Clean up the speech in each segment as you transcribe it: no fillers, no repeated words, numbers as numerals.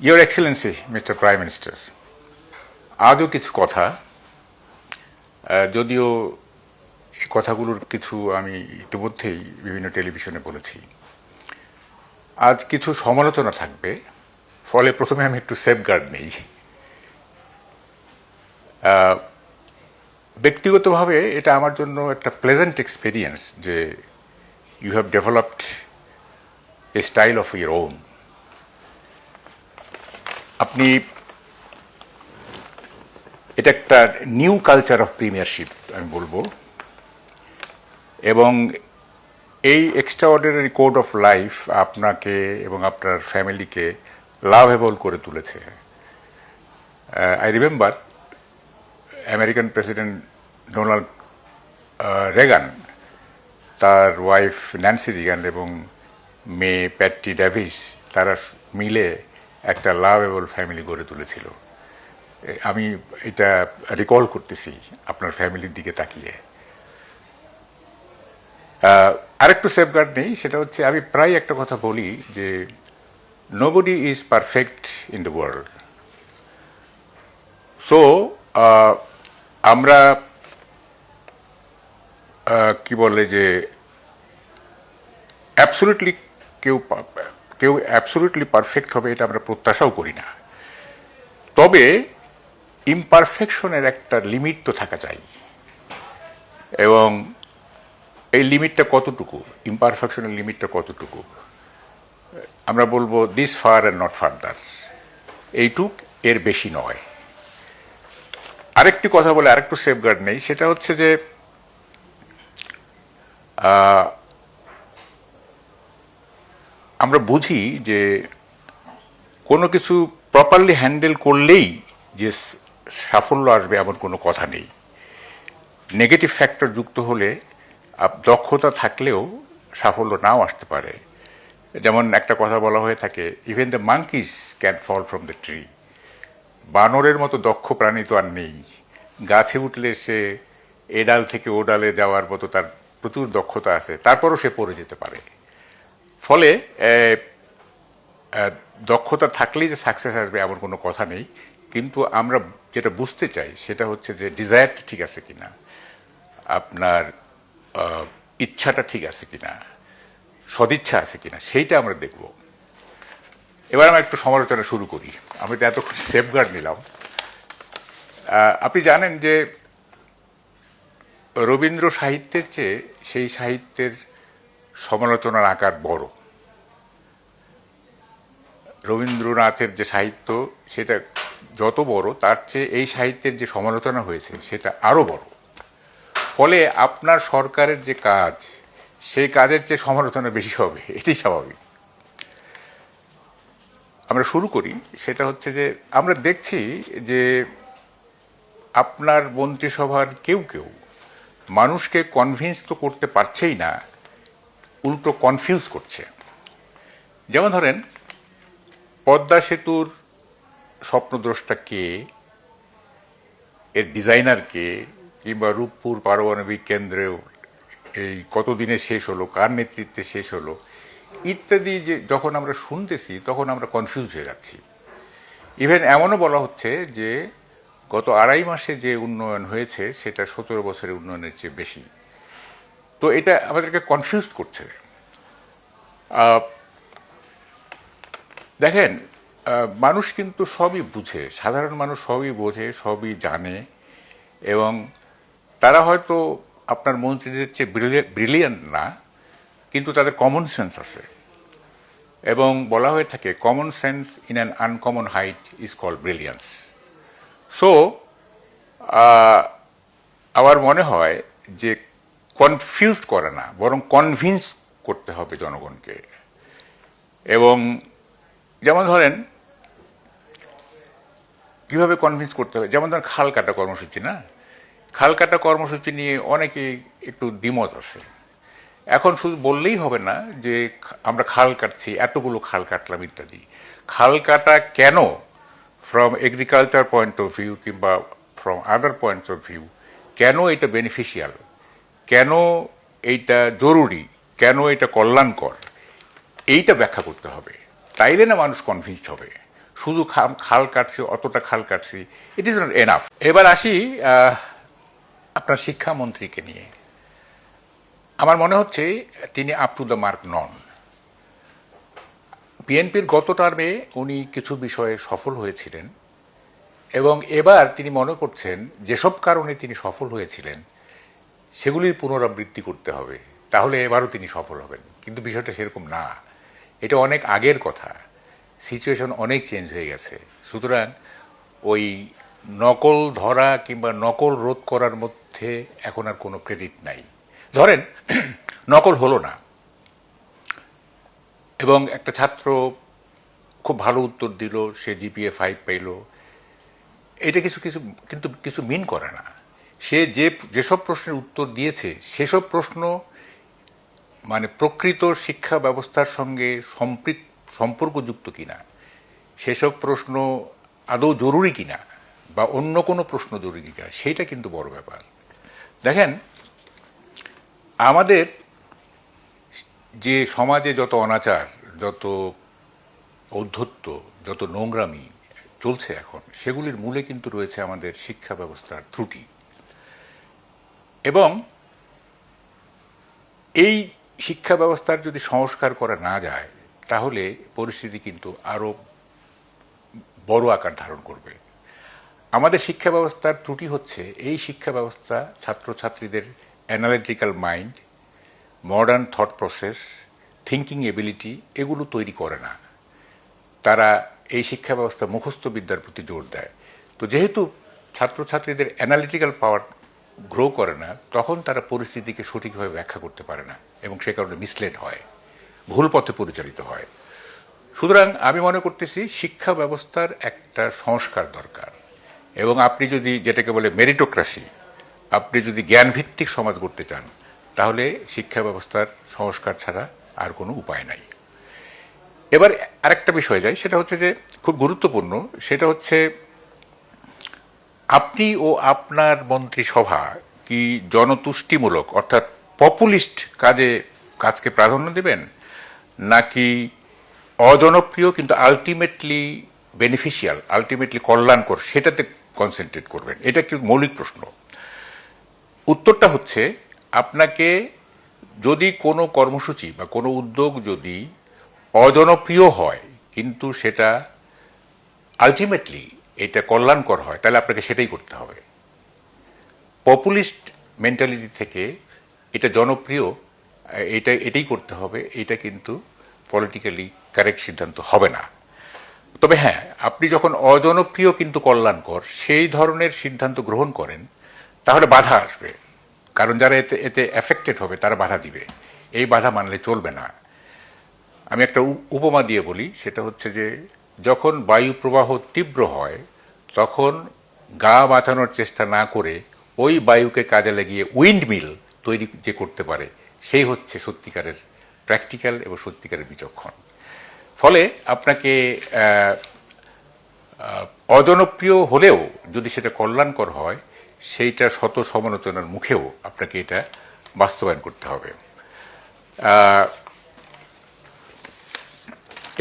Your Excellency mister prime minister, আজও কিছু কথা, যদিও এই কথাগুলোর কিছু আমি ইতিমধ্যেই বিভিন্ন টেলিভিশনে বলেছি, আজ কিছু সমালোচনা থাকবে, ফলে প্রথমে আমি একটু সেফগার্ড নেই। ব্যক্তিগতভাবে এটা আমার জন্য একটা প্লেজেন্ট এক্সপিরিয়েন্স যে you have developed a style of your own. আপনি এটা একটা নিউ কালচার অফ প্রিমিয়ারশিপ আমি বলবো, এবং এই এক্সট্রাঅর্ডিনারি কোড অফ লাইফ আপনাকে এবং আপনার ফ্যামিলিকে লাভেবল করে তুলেছে। I remember American president Donald Reagan, তার ওয়াইফ ন্যান্সি রিগান এবং মেয়ে প্যাটি ডেভিস, তারা মিলে একটা লাভেবল ফ্যামিলি গড়ে তুলেছিল। আমি এটা রিকল করতেছি আপনার ফ্যামিলির দিকে তাকিয়ে। আরেকটু সেফগার্ড নেই, সেটা হচ্ছে আমি প্রায় একটা কথা বলি যে nobody is perfect in the world. So আমরা কি বলে যে অ্যাবসোলিউটলি কেউ অ্যাবসোলিউটলি পারফেক্ট হবে এটা আমরা প্রত্যাশাও করি না, তবে ইমপারফেকশনের একটা লিমিট তো থাকা চাই। এবং এই লিমিটটা কতটুকু, ইমপারফেকশনের লিমিটটা কতটুকু, আমরা বলবো this fur and not further, এইটুক, এর বেশি নয়। আরেকটি কথা বলে আরেকটু সেফগার্ড নেই, সেটা হচ্ছে যে আমরা বুঝি যে কোনো কিছু প্রপারলি হ্যান্ডেল করলেই যে সাফল্য আসবে এমন কোনো কথা নেই। নেগেটিভ ফ্যাক্টর যুক্ত হলে দক্ষতা থাকলেও সাফল্য নাও আসতে পারে। যেমন একটা কথা বলা হয়ে থাকে, even the monkeys can fall from the tree. বানরের মতো দক্ষ প্রাণী তো আর নেই, গাছে উঠলে সে এ ডাল থেকে ও ডালে যাওয়ার মতো তার প্রচুর দক্ষতা আছে, তারপরও সে পড়ে যেতে পারে। ফলে দক্ষতা থাকলেই যে সাকসেস আসবে এমন কোনো কথা নেই, কিন্তু আমরা যেটা বুঝতে চাই সেটা হচ্ছে যে ডিজায়ারটা ঠিক আছে কিনা, আপনার ইচ্ছাটা ঠিক আছে কিনা, সদিচ্ছা আছে কিনা, সেইটা আমরা দেখব। এবার আমরা একটু সমালোচনা শুরু করি। আমি তো এতক্ষণ সেফগার্ড নিলাম। আপনি জানেন যে রবীন্দ্র সাহিত্যের চেয়ে সেই সাহিত্যের সমালোচনার আকার বড়। রবীন্দ্রনাথের যে সাহিত্য সেটা যত বড়, তার চেয়ে এই সাহিত্যের যে সমালোচনা হয়েছে সেটা আরও বড়। ফলে আপনার সরকারের যে কাজ, সেই কাজের চেয়ে সমালোচনা বেশি হবে, এটাই স্বাভাবিক। আমরা শুরু করি, সেটা হচ্ছে যে আমরা দেখছি যে আপনার মন্ত্রিসভার কেউ কেউ মানুষকে কনভিন্স তো করতে পারছেই না, উল্টো কনফিউজ করছে। যেমন ধরেন, পদ্মা সেতুর স্বপ্নদ্রষ্টা কে, এর ডিজাইনার কে, কিংবা রূপপুর পারমাণবিক কেন্দ্রেও এই কতদিনে শেষ হলো, কার নেতৃত্বে শেষ হলো, ইত্যাদি যে যখন আমরা শুনতেছি তখন আমরা কনফিউজ হয়ে যাচ্ছি। ইভেন এমনও বলা হচ্ছে যে গত 2.5 মাসে যে উন্নয়ন হয়েছে সেটা 17 বছরের উন্নয়নের চেয়ে বেশি। তো এটা আমাদেরকে কনফিউজ করছে। দেখেন, মানুষ কিন্তু সবই বুঝে, সাধারণ মানুষ সবই বোঝে, সবই জানে, এবং তারা হয়তো আপনার মন্ত্রীদের চেয়ে ব্রিলিয়ান্ট না, কিন্তু তাদের কমন সেন্স আছে। এবং বলা হয়ে থাকে, common sense in an uncommon height is called brilliance. So আমার মনে হয় যে কনফিউজড করে না, বরং কনভিন্স করতে হবে জনগণকে। এবং যেমন ধরেন কীভাবে কনভিন্স করতে হবে, যেমন ধরেন খাল কাটা কর্মসূচি, না, খাল কাটা কর্মসূচি নিয়ে অনেকে একটু দ্বিমত আছে। এখন শুধু বললেই হবে না যে আমরা খাল কাটছি, এতগুলো খাল কাটলাম ইত্যাদি। খাল কাটা কেন, from agriculture point of view কিংবা from other points of view, কেন এটা বেনিফিশিয়াল, কেন এইটা জরুরি, কেন এটা কল্যাণকর, এইটা ব্যাখ্যা করতে হবে। তাইলে না মানুষ কনভিন্সড হবে। শুধু খাল কাটছি, অতটা খাল কাটছি, ইট ইজ নট এনাফ। এবার আসি আপনার শিক্ষামন্ত্রীকে নিয়ে। আমার মনে হচ্ছে তিনি আপ টু দ্য মার্ক নন। বিএনপির গত টার্মে উনি কিছু বিষয়ে সফল হয়েছিলেন এবং এবার তিনি মনে করছেন যেসব কারণে তিনি সফল হয়েছিলেন সেগুলির পুনরাবৃত্তি করতে হবে, তাহলে এবারও তিনি সফল হবেন। কিন্তু বিষয়টা সেরকম না, এটা অনেক আগের কথা, সিচুয়েশন অনেক চেঞ্জ হয়ে গেছে। সুতরাং ওই নকল ধরা কিংবা নকল রোধ করার মধ্যে এখন আর কোনো ক্রেডিট নাই। ধরেন নকল হলো না এবং একটা ছাত্র খুব ভালো উত্তর দিল, সে জিপিএ 5 পেল, এটা কিছু কিছু কিন্তু কিছু মিন করে না। সে যেসব প্রশ্নের উত্তর দিয়েছে সেসব প্রশ্ন মানে প্রকৃত শিক্ষা ব্যবস্থার সঙ্গে সম্পর্কযুক্ত কিনা, সেসব প্রশ্ন আদৌ জরুরি কিনা বা অন্য কোনো প্রশ্ন জরুরি কিনা, সেইটা কিন্তু বড় ব্যাপার। দেখেন, আমাদের যে সমাজে যত অনাচার, যত ঔদ্ধত্য, যত নোংরামি চলছে এখন, সেগুলির মূলে কিন্তু রয়েছে আমাদের শিক্ষা ব্যবস্থার ত্রুটি। এবং এই শিক্ষা ব্যবস্থার যদি সংস্কার করা না যায় তাহলে পরিস্থিতি কিন্তু আরও বড় আকার ধারণ করবে। আমাদের শিক্ষা ব্যবস্থার ত্রুটি হচ্ছে এই শিক্ষা ব্যবস্থা ছাত্রছাত্রীদের analytical mind, modern thought process, thinking ability এগুলো তৈরি করে না। তারা এই শিক্ষা ব্যবস্থা মুখস্থ বিদ্যার প্রতি জোর দেয়। তো যেহেতু ছাত্রছাত্রীদের অ্যানালিটিক্যাল পাওয়ার গ্রো করে না, তখন তারা পরিস্থিতিকে সঠিকভাবে ব্যাখ্যা করতে পারে না এবং সে কারণে মিসলেড হয়, ভুল পথে পরিচালিত হয়। সুতরাং আমি মনে করতেছি শিক্ষা ব্যবস্থার একটা সংস্কার দরকার। এবং আপনি যদি যেটাকে বলে মেরিটোক্রেসি, আপনি যদি জ্ঞানভিত্তিক সমাজ গড়তে চান তাহলে শিক্ষা ব্যবস্থার সংস্কার ছাড়া আর কোনো উপায় নাই। এবার আরেকটা বিষয় যায়, সেটা হচ্ছে যে খুব গুরুত্বপূর্ণ, সেটা হচ্ছে আপনি ও আপনার মন্ত্রিসভা কি জনতুষ্টিমূলক অর্থাৎ পপুলিস্ট কাজকে প্রাধান্য দেবেন, নাকি অজনপ্রিয় কিন্তু আলটিমেটলি বেনিফিশিয়াল, আলটিমেটলি কল্যাণকর সেটাতে কনসেন্ট্রেট করবেন? এটা একটি মৌলিক প্রশ্ন। উত্তরটা হচ্ছে, আপনাকে যদি কোনো কর্মসূচি বা কোনো উদ্যোগ যদি অজনপ্রিয় হয় কিন্তু সেটা আলটিমেটলি এটা কল্যাণকর হয়, তাহলে আপনাকে সেটাই করতে হবে। পপুলিস্ট মেন্টালিটি থেকে এটা জনপ্রিয়, এটাই করতে হবে, এটা কিন্তু পলিটিক্যালি কারেক্ট সিদ্ধান্ত হবে না। তবে হ্যাঁ, আপনি যখন অজনপ্রিয় কিন্তু কল্যাণকর সেই ধরনের সিদ্ধান্ত গ্রহণ করেন তাহলে বাধা আসবে, কারণ যারা এতে এতে এফেক্টেড হবে তারা বাধা দিবে। এই বাধা মানলে চলবে না। আমি একটা উপমা দিয়ে বলি, সেটা হচ্ছে যে যখন বায়ু প্রবাহ তীব্র হয় তখন গা বাঁচানোর চেষ্টা না করে ওই বায়ুকে কাজে লাগিয়ে উইন্ড মিল তৈরি যে করতে পারে সেই হচ্ছে সত্যিকারের প্র্যাকটিক্যাল এবং সত্যিকারের বিচক্ষণ। ফলে আপনাকে অজনপ্রিয় হলেও যদি সেটা কল্যাণকর হয় সেইটা শত সমালোচনার মুখেও আপনাকে এটা বাস্তবায়ন করতে হবে।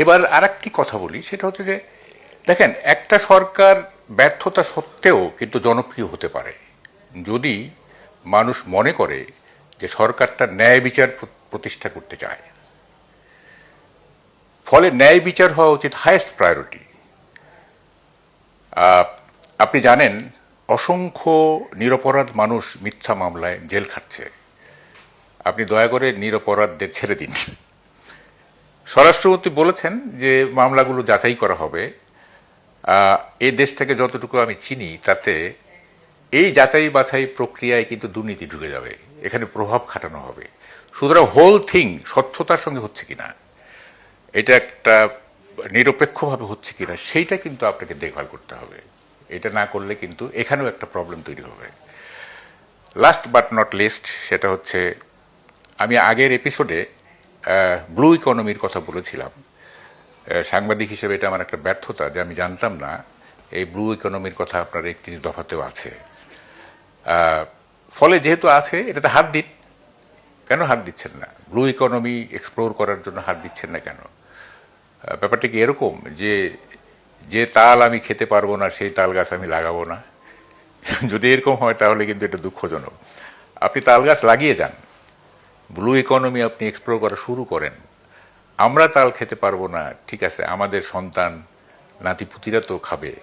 এবার আর একটি কথা বলি, সেটা হচ্ছে যে দেখেন, একটা সরকার ব্যর্থতা সত্ত্বেও কিন্তু জনপ্রিয় হতে পারে যদি মানুষ মনে করে যে সরকারটা ন্যায় বিচার প্রতিষ্ঠা করতে চায়। ফলে ন্যায় বিচার হওয়া উচিত হায়েস্ট প্রায়োরিটি। আপনি জানেন অসংখ্য নিরপরাধ মানুষ মিথ্যা মামলায় জেল খাটছে। আপনি দয়া করে নিরপরাধদের ছেড়ে দিন। স্বরাষ্ট্রমন্ত্রী বলেছেন যে মামলাগুলো যাচাই করা হবে। এই দেশটাকে যতটুকু আমি চিনি তাতে এই যাচাই বাছাই প্রক্রিয়ায় কিন্তু দুর্নীতি ঢুকে যাবে, এখানে প্রভাব খাটানো হবে। সুতরাং হোল থিং স্বচ্ছতার সঙ্গে হচ্ছে কিনা, এটা একটা নিরপেক্ষভাবে হচ্ছে কিনা, সেইটা কিন্তু আপনাকে দেখভাল করতে হবে। এটা না করলে কিন্তু এখানেও একটা প্রবলেম তৈরি হবে। লাস্ট বাট নট লিস্ট, সেটা হচ্ছে আমি আগের এপিসোডে ব্লু ইকোনমির কথা বলেছিলাম। সাংবাদিক হিসেবে এটা আমার একটা ব্যর্থতা যে আমি জানতাম না এই ব্লু ইকোনমির কথা আপনার 31 দফাতেও আছে। ফলে যেহেতু আছে, এটাতে হাত দিন। কেন হাত দিচ্ছেন না? ব্লু ইকোনমি এক্সপ্লোর করার জন্য হাত দিচ্ছেন না কেন? ব্যাপারটা কি এরকম যে যে তাল আমি খেতে পারবো না সেই তাল গাছ আমি লাগাবো না। যদি এরকম হয় তাহলে কিন্তু এটা দুঃখজনক। আপনি তাল গাছ লাগিয়ে যান, ব্লু ইকোনমি আপনি এক্সপ্লোর করা শুরু করেন। আমরা তাল খেতে পারবো না, ঠিক আছে, আমাদের সন্তান নাতিপুতিরা তো খাবে,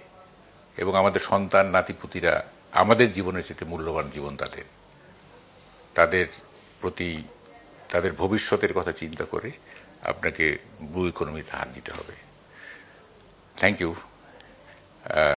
এবং আমাদের সন্তান নাতিপুতিরা আমাদের জীবনের চেয়ে মূল্যবান জীবন তাদের, তাদের প্রতি তাদের ভবিষ্যতের কথা চিন্তা করে আপনাকে ব্লু ইকোনমিতে হাত দিতে হবে। Thank you.